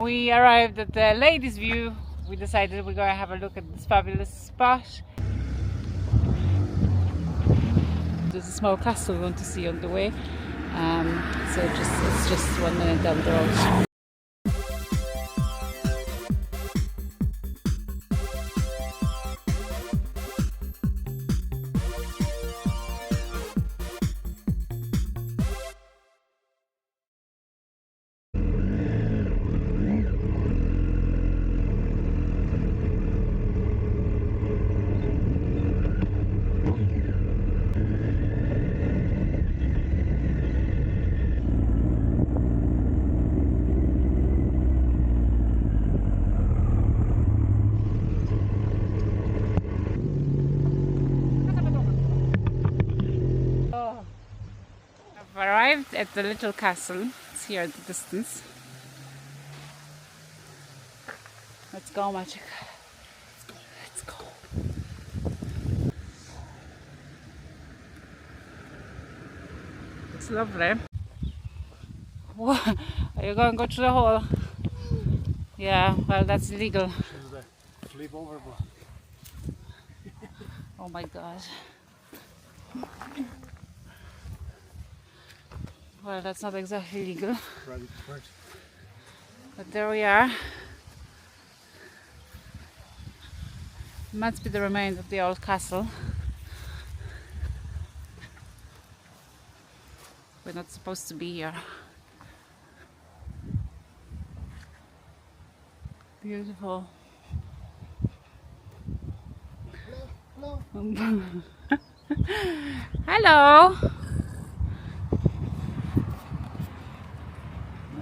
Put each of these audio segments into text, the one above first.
We arrived at the ladies' view. We decided we're going to have a look at this fabulous spot. There's a small castle we want to see on the way, so it's just 1 minute down the road. Arrived at the little castle. It's here at the distance. Let's go, Magic. Let's go. It's lovely. What? Are you going to go through the hole? Yeah, well, that's illegal. Oh my god. Well, that's not exactly legal. But there we are. It must be the remains of the old castle. We're not supposed to be here. Beautiful. Hello. Hello.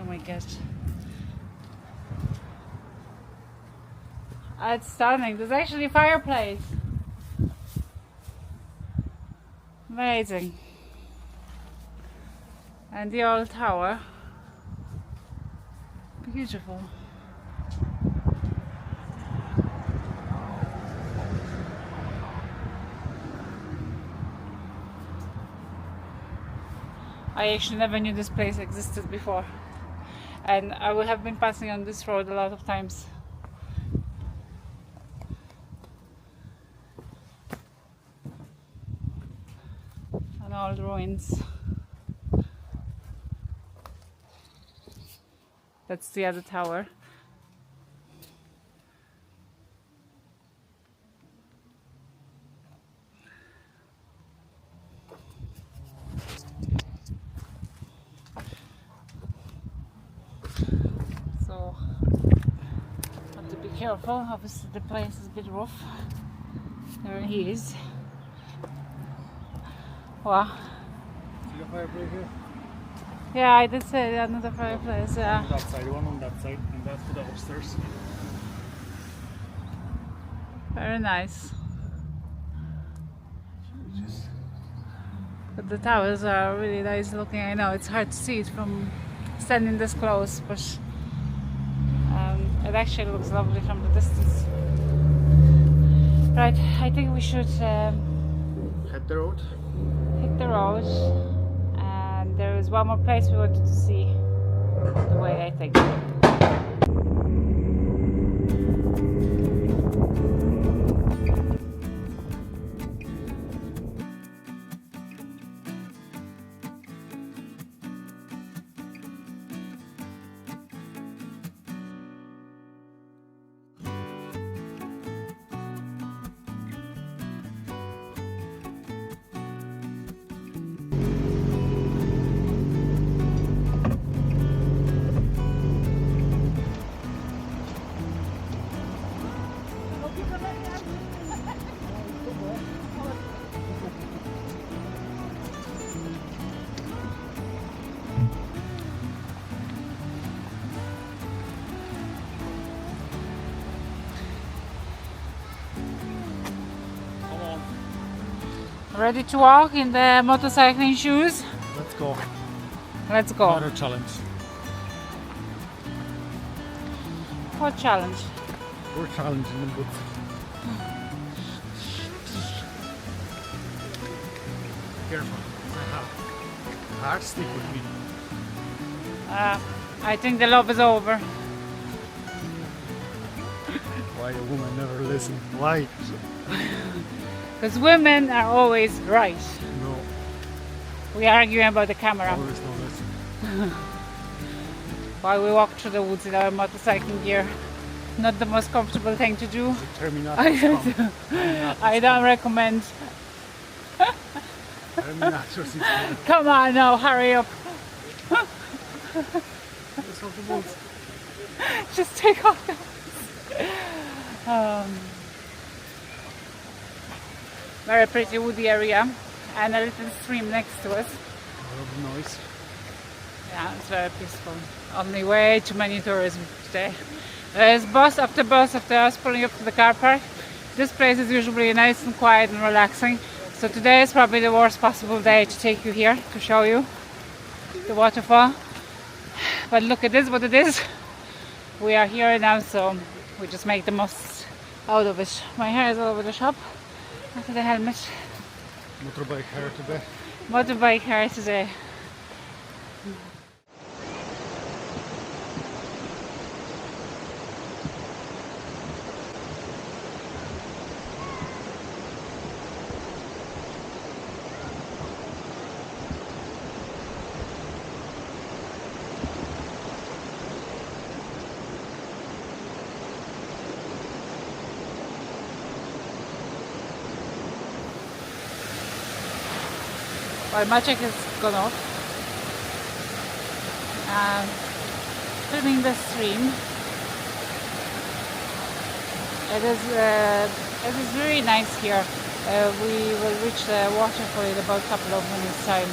Oh my gosh. It's stunning. There's actually a fireplace. Amazing. And the old tower. Beautiful. I actually never knew this place existed before, and I would have been passing on this road a lot of times. And old ruins. That's the other tower. So, have to be careful. Obviously the place is a bit rough. There he is. Wow. See the fireplace here? Yeah, I did say another fireplace, yeah. One on that side, one on that side, and that's for the upstairs. Very nice. But the towers are really nice looking. I know it's hard to see it from standing this close, but it actually looks lovely from the distance. Right, I think we should Hit the road. hit the road. And there is one more place we wanted to see the way, I think. Ready to walk in the motorcycling shoes? Let's go. Let's go. Another challenge. What challenge? We're challenging them, but careful. Hard stick with me. I think the love is over. Why a woman never listen? Why? Because women are always right. No, We are arguing about the camera always no listen. while we walk through the woods in our motorcycling gear. Not the most comfortable thing to do. Tell me not I to don't, come. I don't recommend. Tell me not to sit down. Come on now, hurry up. Let's go to the woods. Just take off. Very pretty woody area and a little stream next to us. A lot of noise. Yeah, it's very peaceful. Only way too many tourism today. There's bus after us pulling up to the car park. This place is usually nice and quiet and relaxing. So today is probably the worst possible day to take you here to show you the waterfall. But look, it is what it is. We are here now, so we just make the most out of it. My hair is all over the shop after the helmet. Motorbike hair today. Motorbike hair today. Well, my check has gone off. Filming the stream. It is very nice here. We will reach the waterfall in about a couple of minutes time.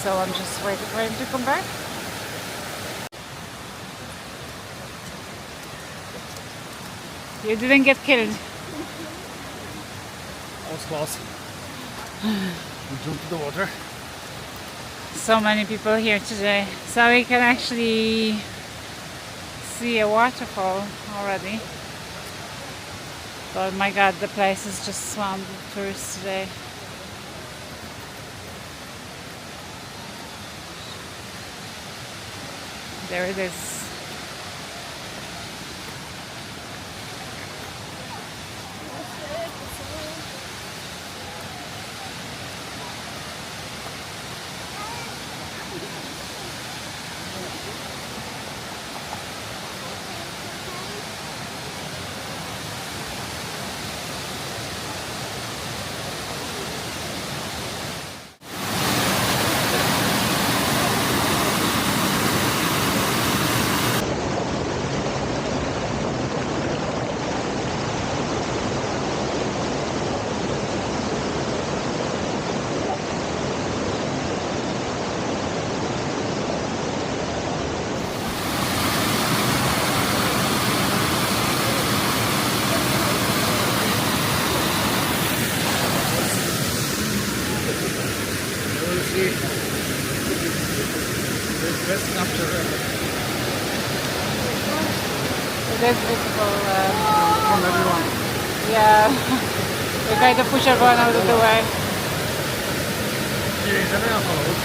So I'm just waiting for him to come back. You didn't get killed. I was close. We jumped to the water. So many people here today, so we can actually see a waterfall already. But my god, the place is just swamped with tourists today. There it is. Best after It is beautiful. from everyone. Yeah, we try to push everyone out of the way. Is everyone followed?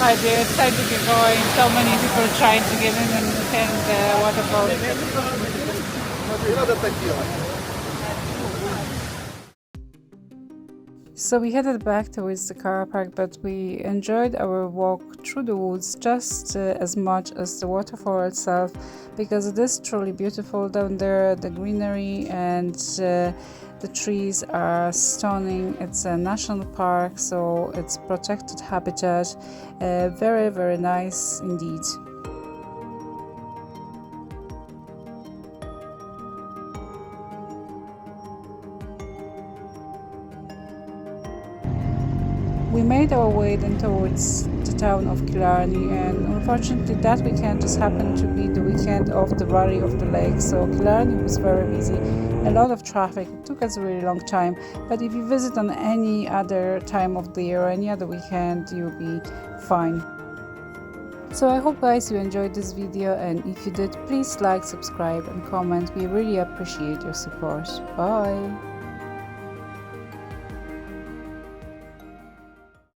I do. It's time to get going. So many people trying to get in and attend the waterfall. So we headed back towards the car park, but we enjoyed our walk through the woods just as much as the waterfall itself, because it is truly beautiful down there. The greenery and the trees are stunning. It's a national park, so it's protected habitat. Very, very nice indeed. We made our way then towards the town of Killarney, and unfortunately that weekend just happened to be the weekend of the Rally of the Lake, so Killarney was very busy, a lot of traffic. It took us a really long time, but if you visit on any other time of the year or any other weekend, you'll be fine. So I hope guys you enjoyed this video, and if you did, please like, subscribe and comment. We really appreciate your support. Bye!